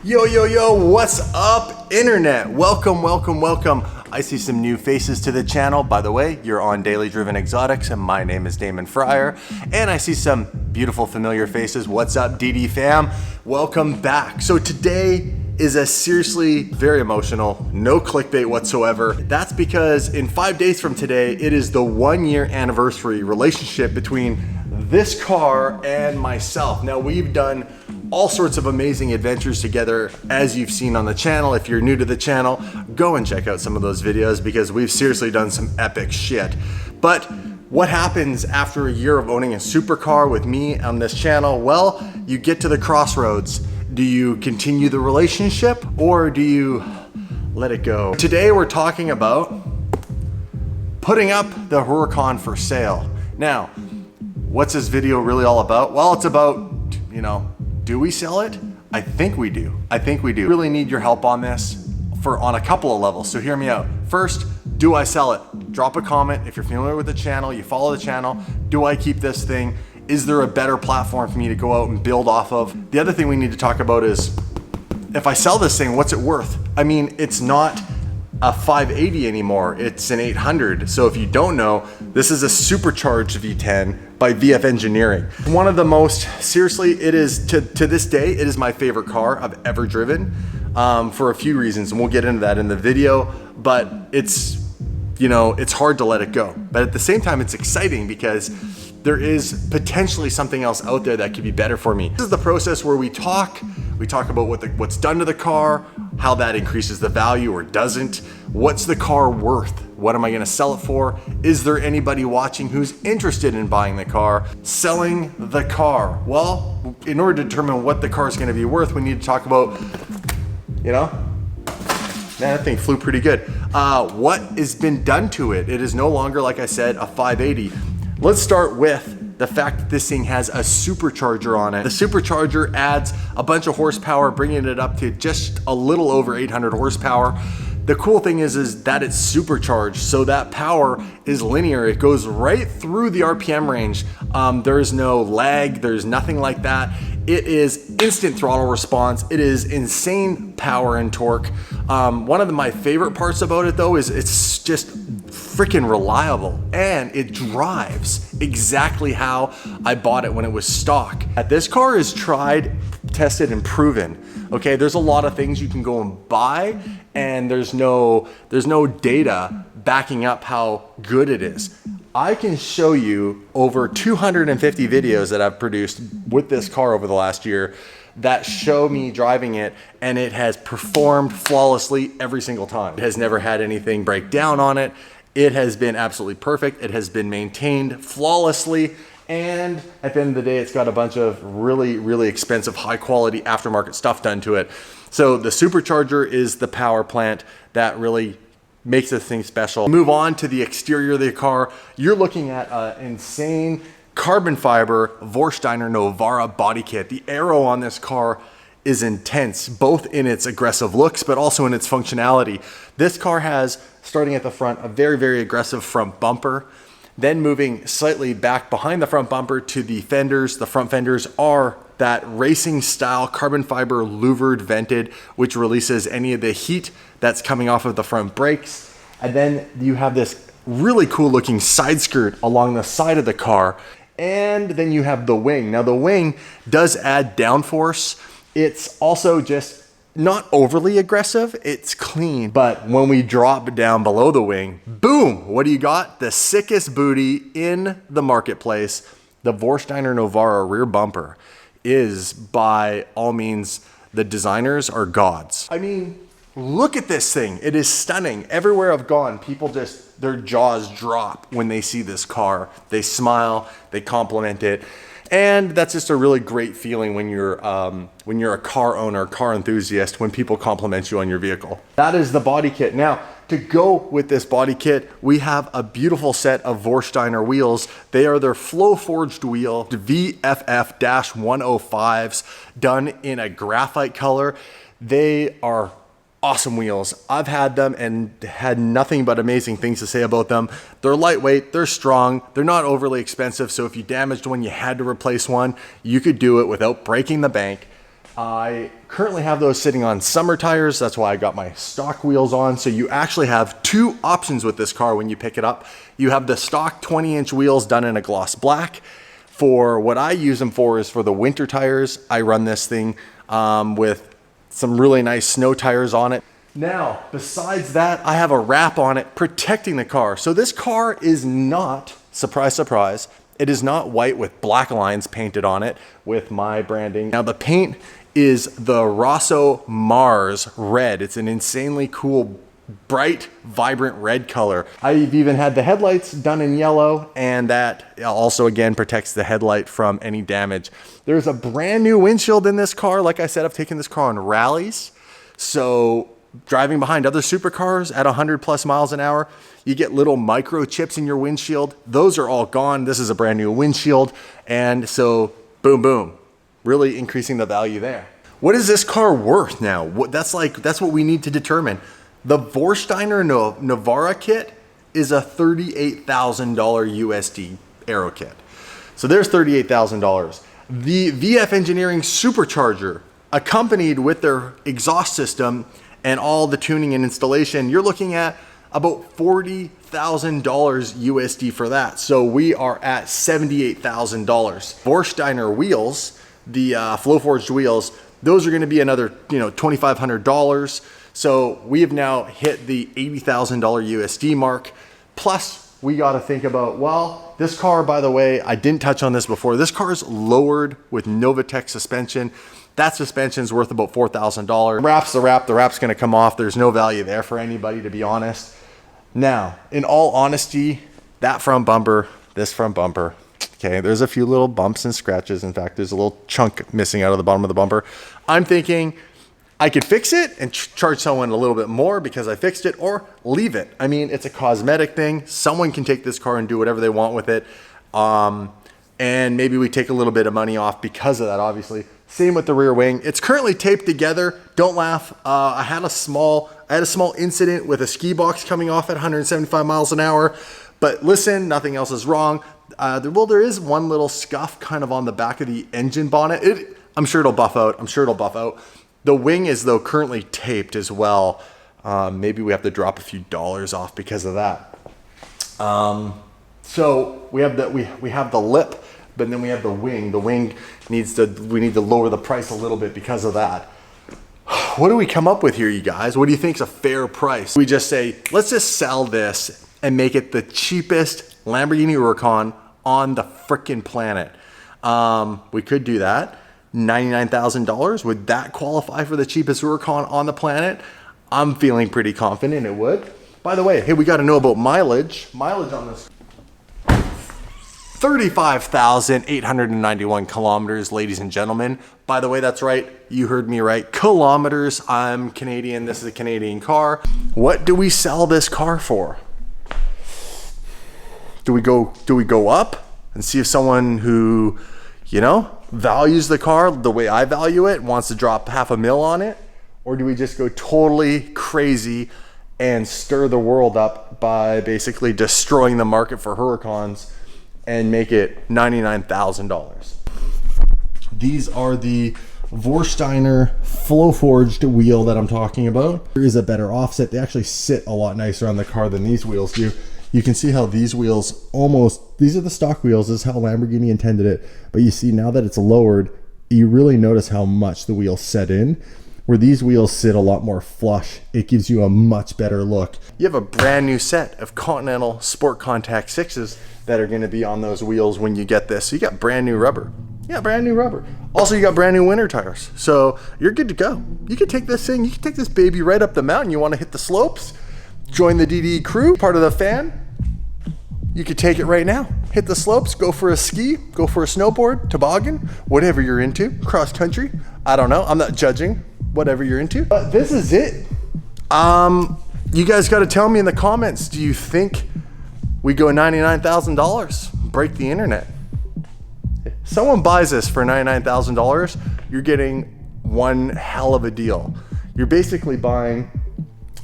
Yo, yo, yo, what's up, internet? Welcome, welcome, welcome. I see some new faces to the channel. By the way, you're on Daily Driven Exotics, and my name is Damon Fryer. And I see some beautiful, familiar faces. What's up, DD fam? Welcome back. So today is a seriously very emotional, no clickbait whatsoever. That's because in 5 days from today, it is the 1 year anniversary relationship between this car and myself. Now, we've done all sorts of amazing adventures together, as you've seen on the channel. If you're new to the channel, go and check out some of those videos because we've seriously done some epic shit. But what happens after a year of owning a supercar with me on this channel? Well, you get to the crossroads. Do you continue the relationship or do you let it go? Today we're talking about putting up the Huracan for sale. Now, what's this video really all about? Well, it's about, do we sell it? I think we do. I really need your help on this on a couple of levels, so hear me out. First, do I sell it? Drop a comment if you're familiar with the channel, you follow the channel. Do I keep this thing? Is there a better platform for me to go out and build off of? The other thing we need to talk about is, if I sell this thing, what's it worth? I mean, it's not a 580 anymore, it's an 800. So if you don't know, this is a supercharged V10 by VF Engineering. One of the most, seriously, it is, to this day, it is my favorite car I've ever driven for a few reasons, and we'll get into that in the video, but it's hard to let it go. But at the same time, it's exciting because there is potentially something else out there that could be better for me. This is the process where we talk about what's done to the car, how that increases the value or doesn't. What's the car worth? What am I gonna sell it for? Is there anybody watching who's interested in buying the car? Selling the car. Well, in order to determine what the car is gonna be worth, we need to talk about, man, that thing flew pretty good. What has been done to it? It is no longer, like I said, a 580. Let's start with the fact that this thing has a supercharger on it. The supercharger adds a bunch of horsepower, bringing it up to just a little over 800 horsepower. The cool thing is that it's supercharged, so that power is linear. It goes right through the RPM range. There is no lag, there's nothing like that. It is instant throttle response. It is insane power and torque. One of my favorite parts about it though is it's just freaking reliable, and it drives exactly how I bought it when it was stock. This car is tried, tested, and proven. Okay, there's a lot of things you can go and buy, and there's no data backing up how good it is. I can show you over 250 videos that I've produced with this car over the last year that show me driving it, and it has performed flawlessly every single time. It has never had anything break down on it. It has been absolutely perfect. It has been maintained flawlessly. And at the end of the day, it's got a bunch of really, really expensive, high quality aftermarket stuff done to it. So the supercharger is the power plant that really makes this thing special. Move on to the exterior of the car. You're looking at an insane carbon fiber Vorsteiner Novara body kit. The aero on this car is intense, both in its aggressive looks, but also in its functionality. This car has, starting at the front, a very, very aggressive front bumper. Then moving slightly back behind the front bumper to the fenders. The front fenders are that racing style carbon fiber louvered vented, which releases any of the heat that's coming off of the front brakes. And then you have this really cool looking side skirt along the side of the car. And then you have the wing. Now the wing does add downforce. It's also just not overly aggressive, it's clean. But when we drop down below the wing, boom, what do you got? The sickest booty in the marketplace. The Vorsteiner Novara rear bumper is, by all means, the designers are gods. I mean, look at this thing. It is stunning. Everywhere I've gone, people just, their jaws drop when they see this car. They smile, they compliment it. And that's just a really great feeling when you're a car owner, car enthusiast, when people compliment you on your vehicle. That is the body kit. Now, to go with this body kit, we have a beautiful set of Vorsteiner wheels. They are their flow forged wheel, VFF-105s, done in a graphite color. They are awesome wheels. I've had them and had nothing but amazing things to say about them. They're lightweight, they're strong, they're not overly expensive, so if you damaged one, you had to replace one, you could do it without breaking the bank. I currently have those sitting on summer tires. That's why I got my stock wheels on. So you actually have two options with this car when you pick it up. You have the stock 20-inch wheels done in a gloss black. For what I use them for is for the winter tires. I run this thing with some really nice snow tires on it. Now, besides that, I have a wrap on it protecting the car. So this car is not, surprise, surprise, it is not white with black lines painted on it with my branding. Now the paint is the Rosso Mars red. It's an insanely cool, bright, vibrant red color. I've even had the headlights done in yellow, and that also again protects the headlight from any damage. There's a brand new windshield in this car. Like I said, I've taken this car on rallies. So driving behind other supercars at 100+ miles an hour, you get little microchips in your windshield. Those are all gone. This is a brand new windshield. And so boom, boom, really increasing the value there. What is this car worth now? That's what we need to determine. The Vorsteiner Navara kit is a $38,000 USD aero kit. So there's $38,000. The VF Engineering supercharger accompanied with their exhaust system and all the tuning and installation, you're looking at about $40,000 USD for that. So we are at $78,000. Vorsteiner wheels, the flow forged wheels, those are going to be another, $2,500. So we have now hit the $80,000 USD mark. Plus we got to think about, well, this car, by the way, I didn't touch on this before. This car is lowered with Novatec suspension. That suspension is worth about $4,000. Wrap's the wrap. The wrap's going to come off. There's no value there for anybody, to be honest. Now, in all honesty, that front bumper, this front bumper, okay, there's a few little bumps and scratches. In fact, there's a little chunk missing out of the bottom of the bumper. I'm thinking I could fix it and charge someone a little bit more because I fixed it, or leave it. I mean, it's a cosmetic thing. Someone can take this car and do whatever they want with it. And maybe we take a little bit of money off because of that, obviously. Same with the rear wing. It's currently taped together. Don't laugh. I had a small incident with a ski box coming off at 175 miles an hour. But listen, nothing else is wrong. There is one little scuff kind of on the back of the engine bonnet. I'm sure it'll buff out. The wing is, though, currently taped as well. Maybe we have to drop a few dollars off because of that. So we have the lip, but then we have the wing. The wing we need to lower the price a little bit because of that. What do we come up with here, you guys? What do you think is a fair price? We just say, let's just sell this and make it the cheapest Lamborghini Huracan on the frickin' planet. We could do that. $99,000, would that qualify for the cheapest Huracan on the planet? I'm feeling pretty confident it would. By the way, hey, we got to know about mileage. Mileage on this: 35,891 kilometers, ladies and gentlemen. By the way, that's right. You heard me right. Kilometers. I'm Canadian. This is a Canadian car. What do we sell this car for? Do we go up and see if someone who, values the car the way I value it wants to drop $500,000 on it? Or do we just go totally crazy and stir the world up by basically destroying the market for Huracans and make it $99,000? These are the Vorsteiner flow forged wheel that I'm talking about. There is a better offset. They actually sit a lot nicer on the car than these wheels do. You can see how these wheels these are the stock wheels. This is how Lamborghini intended it. But you see now that it's lowered, you really notice how much the wheels set in. Where these wheels sit a lot more flush, it gives you a much better look. You have a brand new set of Continental Sport Contact 6s that are gonna be on those wheels when you get this. So you got brand new rubber. Yeah, brand new rubber. Also, you got brand new winter tires. So you're good to go. You can take this thing, you can take this baby right up the mountain. You wanna hit the slopes, join the DD crew, part of the fan. You could take it right now. Hit the slopes, go for a ski, go for a snowboard, toboggan, whatever you're into, cross country. I don't know, I'm not judging, whatever you're into. But this is it. You guys gotta tell me in the comments, do you think we go $99,000? Break the internet. If someone buys this for $99,000, you're getting one hell of a deal. You're basically buying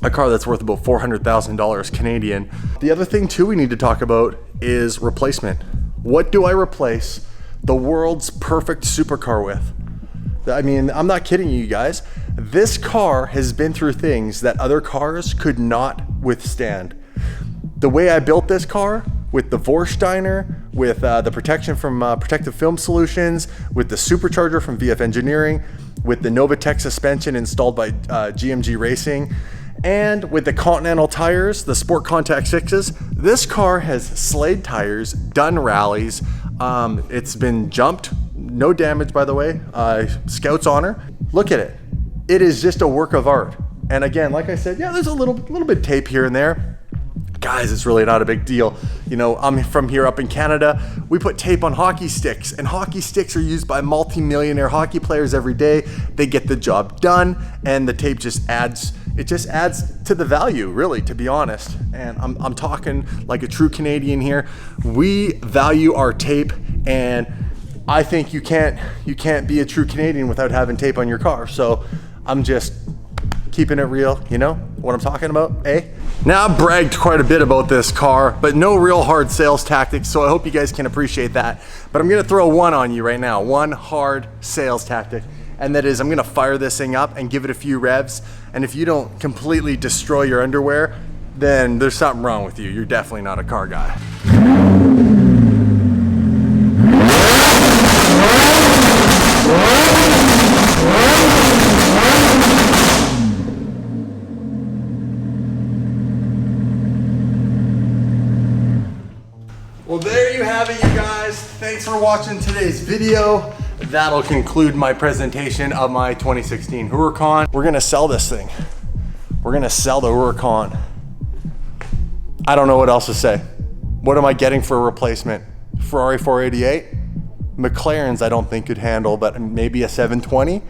a car that's worth about $400,000 Canadian. The other thing too we need to talk about is replacement. What do I replace the world's perfect supercar with? I mean, I'm not kidding you guys. This car has been through things that other cars could not withstand. The way I built this car, with the Vorsteiner, with the protection from Protective Film Solutions, with the supercharger from VF Engineering, with the Novatec suspension installed by GMG Racing, and with the Continental tires, the Sport Contact 6s, this car has slayed tires, done rallies, it's been jumped, no damage by the way, Scout's honor. Look at it. It is just a work of art. And again, like I said, yeah, there's a little bit of tape here and there. Guys, it's really not a big deal. You know, I'm from here up in Canada. We put tape on hockey sticks, and hockey sticks are used by multi-millionaire hockey players every day. They get the job done, and the tape just adds, it just adds to the value, really, to be honest. And I'm talking like a true Canadian here. We value our tape, and I think you can't be a true Canadian without having tape on your car. So I'm just keeping it real, you know what I'm talking about, eh? Now, I've bragged quite a bit about this car, but no real hard sales tactics, so I hope you guys can appreciate that. But I'm gonna throw one on you right now, one hard sales tactic, and that is I'm gonna fire this thing up and give it a few revs, and if you don't completely destroy your underwear, then there's something wrong with you. You're definitely not a car guy. Well, there you have it, you guys. Thanks for watching today's video. That'll conclude my presentation of my 2016 Huracan. We're gonna sell this thing. We're gonna sell the Huracan. I don't know what else to say. What am I getting for a replacement? Ferrari 488? McLaren's I don't think could handle, but maybe a 720?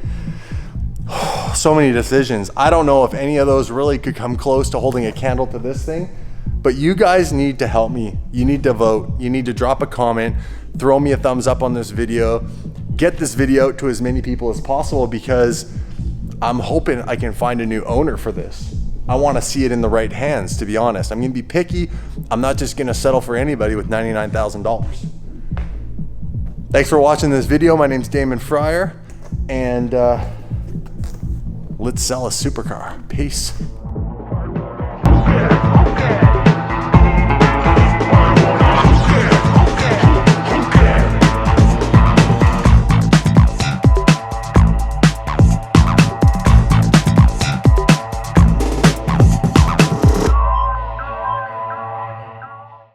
So many decisions. I don't know if any of those really could come close to holding a candle to this thing. But you guys need to help me. You need to vote. You need to drop a comment, throw me a thumbs up on this video, get this video out to as many people as possible, because I'm hoping I can find a new owner for this. I want to see it in the right hands, to be honest. I'm going to be picky. I'm not just going to settle for anybody with $99,000. Thanks for watching this video. My name's Damon Fryer, and let's sell a supercar. Peace.